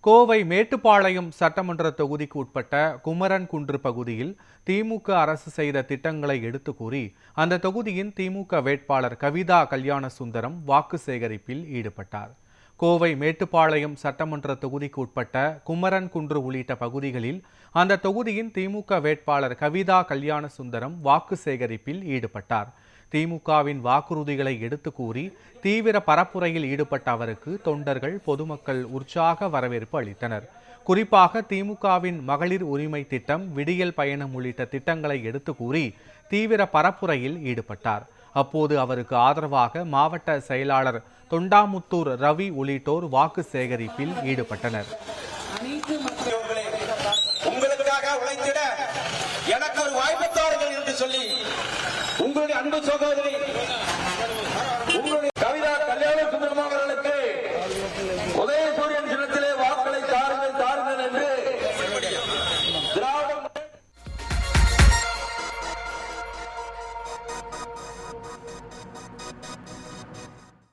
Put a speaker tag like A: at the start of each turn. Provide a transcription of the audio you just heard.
A: கோவை மேட்டுப்பாளையம் சட்டமன்ற தொகுதிக்கு உட்பட்ட குமரன் குன்று பகுதியில் திமுக அரசு செய்த திட்டங்களை எடுத்து கூறி அந்த தொகுதியின் திமுக வேட்பாளர் கவிதா கல்யாணசுந்தரம் வாக்கு சேகரிப்பில் ஈடுபட்டார். கோவை மேட்டுப்பாளையம் சட்டமன்ற தொகுதிக்கு உட்பட்ட குமரன் குன்று உள்ளிட்ட பகுதிகளில் அந்த தொகுதியின் திமுக வேட்பாளர் கவிதா கல்யாணசுந்தரம் வாக்கு சேகரிப்பில் ஈடுபட்டார். திமுகவின் வாக்குறுதிகளை எடுத்து கூறி தீவிர பரப்புரையில் ஈடுபட்ட அவருக்கு தொண்டர்கள், பொதுமக்கள் உற்சாக வரவேற்பு அளித்தனர். குறிப்பாக திமுகவின் மகளிர் உரிமை திட்டம், விடியல் பயணம் உள்ளிட்ட திட்டங்களை எடுத்து கூறி தீவிர பரப்புரையில் ஈடுபட்டார். அப்போது அவருக்கு ஆதரவாக மாவட்ட செயலாளர் தொண்டாமுத்தூர் ரவி உள்ளிட்டோர் வாக்கு சேகரிப்பில் ஈடுபட்டனர்.
B: உங்களுக்காக உழைத்திட எனக்கு ஒரு வாய்ப்பு தாருங்கள் என்று சொல்லி உங்களுடைய அன்பு சகோதரி